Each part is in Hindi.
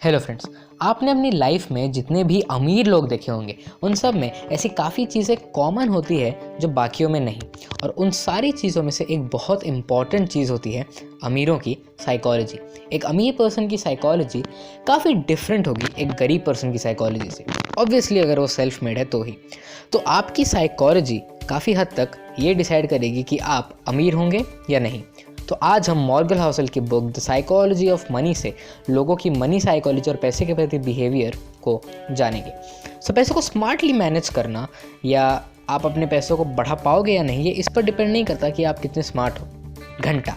हेलो फ्रेंड्स, आपने अपनी लाइफ में जितने भी अमीर लोग देखे होंगे उन सब में ऐसी काफ़ी चीज़ें कॉमन होती है जो बाकियों में नहीं। और उन सारी चीज़ों में से एक बहुत इम्पॉर्टेंट चीज़ होती है अमीरों की साइकोलॉजी। एक अमीर पर्सन की साइकोलॉजी काफ़ी डिफरेंट होगी एक गरीब पर्सन की साइकोलॉजी से, ऑब्वियसली अगर वो सेल्फ मेड है तो ही। तो आपकी साइकोलॉजी काफ़ी हद तक ये डिसाइड करेगी कि आप अमीर होंगे या नहीं। तो आज हम मॉर्गन हाउसल की book the psychology of money से लोगों की मनी साइकोलॉजी और पैसे के प्रति बिहेवियर को जानेंगे। पैसे को स्मार्टली मैनेज करना या आप अपने पैसों को बढ़ा पाओगे या नहीं, ये इस पर डिपेंड नहीं करता कि आप कितने स्मार्ट हो। घंटा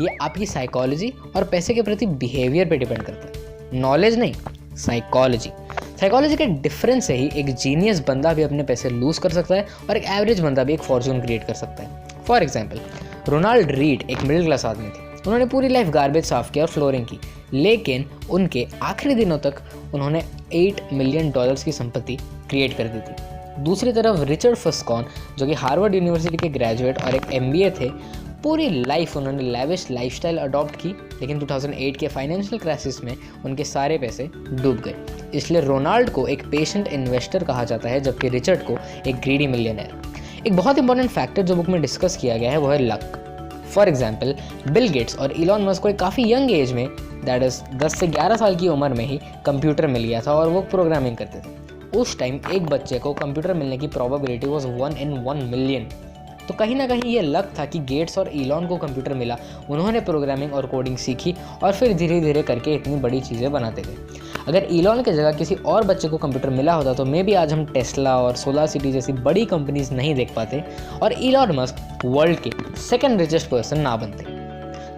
ये आपकी साइकोलॉजी और पैसे के प्रति बिहेवियर पे डिपेंड करता है, नॉलेज नहीं, साइकोलॉजी। साइकोलॉजी के डिफरेंस से ही एक जीनियस बंदा भी अपने पैसे लूज कर सकता है और एक एवरेज बंदा भी एक फॉर्चून क्रिएट कर सकता है। फॉर एग्जाम्पल, रोनाल्ड रीड एक मिडिल क्लास आदमी थे। उन्होंने पूरी लाइफ गार्बेज साफ किया और फ्लोरिंग की, लेकिन उनके आखिरी दिनों तक उन्होंने $8 मिलियन की संपत्ति क्रिएट कर दी थी। दूसरी तरफ रिचर्ड फस्कॉन, जो कि हार्वर्ड यूनिवर्सिटी के ग्रेजुएट और एक MBA थे, पूरी लाइफ उन्होंने लैविश लाइफस्टाइल अडॉप्ट की, लेकिन 2008 के फाइनेंशियल क्राइसिस में उनके सारे पैसे डूब गए। इसलिए रोनाल्ड को एक पेशेंट इन्वेस्टर कहा जाता है, जबकि रिचर्ड को एक ग्रीडी मिलियनर। एक बहुत इंपॉर्टेंट फैक्टर जो बुक में डिस्कस किया गया है वो है luck. For example, Bill Gates और इलॉन मस्क को एक काफ़ी यंग एज में, दैट इज़ 10 से 11 साल की उम्र में ही कंप्यूटर मिल गया था और वो प्रोग्रामिंग करते थे। उस टाइम एक बच्चे को कंप्यूटर मिलने की प्रोबेबिलिटी वॉज 1 in 1 मिलियन। तो कहीं ना कहीं ये लक था कि गेट्स और इलॉन को कंप्यूटर मिला, उन्होंने प्रोग्रामिंग और कोडिंग सीखी और फिर धीरे धीरे करके इतनी बड़ी चीज़ें बनाते गए। अगर इलॉन की जगह किसी और बच्चे को कंप्यूटर मिला होता तो मे बी आज हम टेस्ला और सोलार सिटी जैसी बड़ी कंपनीज नहीं देख पाते और इलॉन मस्क वर्ल्ड के सेकंड रिचेस्ट पर्सन ना बनते।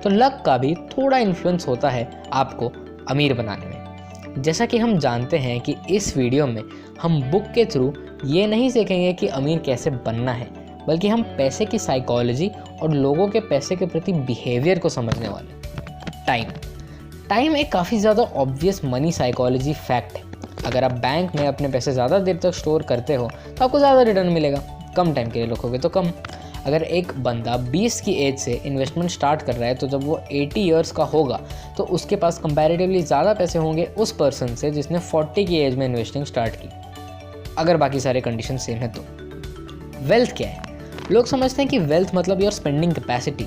तो लक का भी थोड़ा इन्फ्लुएंस होता है आपको अमीर बनाने में। जैसा कि हम जानते हैं कि इस वीडियो में हम बुक के थ्रू ये नहीं सीखेंगे कि अमीर कैसे बनना है, बल्कि हम पैसे की साइकोलॉजी और लोगों के पैसे के प्रति बिहेवियर को समझने वाले। टाइम एक काफ़ी ज़्यादा ऑब्वियस मनी साइकोलॉजी फैक्ट है। अगर आप बैंक में अपने पैसे ज़्यादा देर तक स्टोर करते हो तो आपको ज़्यादा रिटर्न मिलेगा, कम टाइम के लिए रखोगे तो कम। अगर एक बंदा 20 की एज से इन्वेस्टमेंट स्टार्ट कर रहा है तो जब वो 80 ईयर्स का होगा तो उसके पास कंपैरेटिवली ज़्यादा पैसे होंगे उस पर्सन से जिसने 40 की एज में इन्वेस्टिंग स्टार्ट की, अगर बाकी सारे कंडीशन सेम है तो। वेल्थ क्या है? लोग समझते हैं कि वेल्थ मतलब योर स्पेंडिंग कैपेसिटी।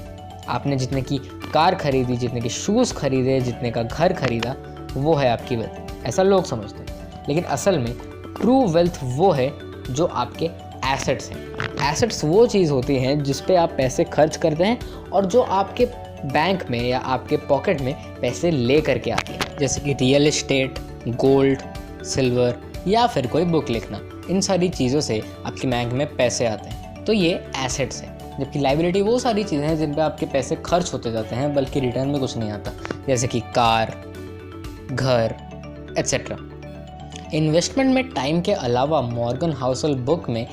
आपने जितने की कार खरीदी, जितने के शूज़ खरीदे, जितने का घर खरीदा, वो है आपकी वेल्थ, ऐसा लोग समझते हैं। लेकिन असल में ट्रू वेल्थ वो है जो आपके एसेट्स हैं। एसेट्स वो चीज़ होती हैं जिस पे आप पैसे खर्च करते हैं और जो आपके बैंक में या आपके पॉकेट में पैसे ले करके आती है, जैसे कि रियल एस्टेट, गोल्ड, सिल्वर या फिर कोई बुक लिखना। इन सारी चीज़ों से आपके बैंक में पैसे आते हैं, तो ये एसेट्स हैं। जबकि लाइबिलिटी वो सारी चीज़ें हैं जिन पे आपके पैसे खर्च होते जाते हैं, बल्कि रिटर्न में कुछ नहीं आता, जैसे कि कार, घर, एट्सेट्रा। इन्वेस्टमेंट में टाइम के अलावा मॉर्गन हाउसल बुक में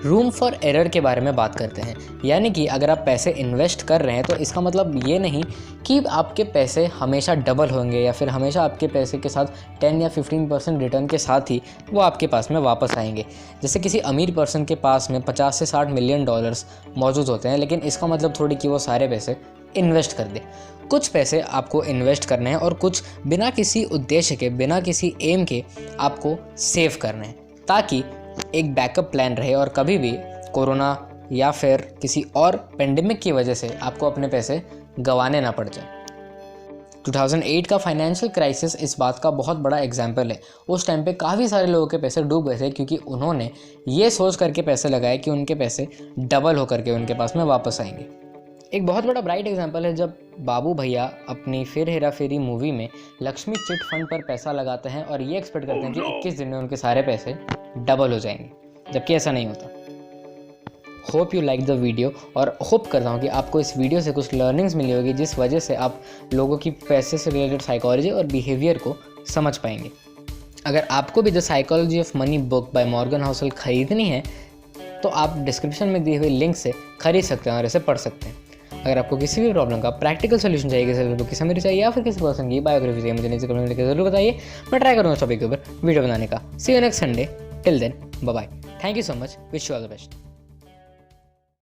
रूम फॉर एरर के बारे में बात करते हैं। यानी कि अगर आप पैसे इन्वेस्ट कर रहे हैं तो इसका मतलब ये नहीं कि आपके पैसे हमेशा डबल होंगे या फिर हमेशा आपके पैसे के साथ 10 या 15% रिटर्न के साथ ही वो आपके पास में वापस आएंगे। जैसे किसी अमीर पर्सन के पास में 50 से 60 मिलियन डॉलर्स मौजूद होते हैं, लेकिन इसका मतलब थोड़ी कि वो सारे पैसे इन्वेस्ट कर दे। कुछ पैसे आपको इन्वेस्ट करने हैं और कुछ बिना किसी उद्देश्य के, बिना किसी एम के आपको सेव करने हैं, ताकि एक बैकअप प्लान रहे और कभी भी कोरोना या फिर किसी और पेंडेमिक की वजह से आपको अपने पैसे गंवाने ना पड़ जाए। 2008 का फाइनेंशियल क्राइसिस इस बात का बहुत बड़ा एग्जाम्पल है। उस टाइम पे काफ़ी सारे लोगों के पैसे डूब गए थे क्योंकि उन्होंने ये सोच करके पैसे लगाए कि उनके पैसे डबल होकर के उनके पास में वापस आएंगे। एक बहुत बड़ा ब्राइट एग्जाम्पल है जब बाबू भैया अपनी फिर हेरा फेरी मूवी में लक्ष्मी चिट फंड पर पैसा लगाते हैं और ये एक्सपेक्ट करते हैं कि 21 दिन में उनके सारे पैसे डबल हो जाएंगे, जबकि ऐसा नहीं होता। Hope you like the video और होप करता हूँ कि आपको इस वीडियो से कुछ लर्निंग्स मिली होगी जिस वजह से आप लोगों की पैसे से रिलेटेड साइकोलॉजी और बिहेवियर को समझ पाएंगे। अगर आपको भी the psychology of money book by Morgan Housel खरीदनी है तो आप डिस्क्रिप्शन में दिए हुए लिंक से खरीद सकते हैं और इसे पढ़ सकते हैं। अगर आपको किसी भी प्रॉब्लम का प्रैक्टिकल सोल्यूशन चाहिए, किसी बुक की समरी चाहिए या फिर किसी पर्सन की बायोग्राफी चाहिए, मुझे नीचे कमेंट में लिखकर जरूर बताइए। मैं ट्राई करूँगा इस टॉपिक के ऊपर वीडियो बनाने का। See you next Sunday, till then bye bye. Thank you so much, wish you all the best.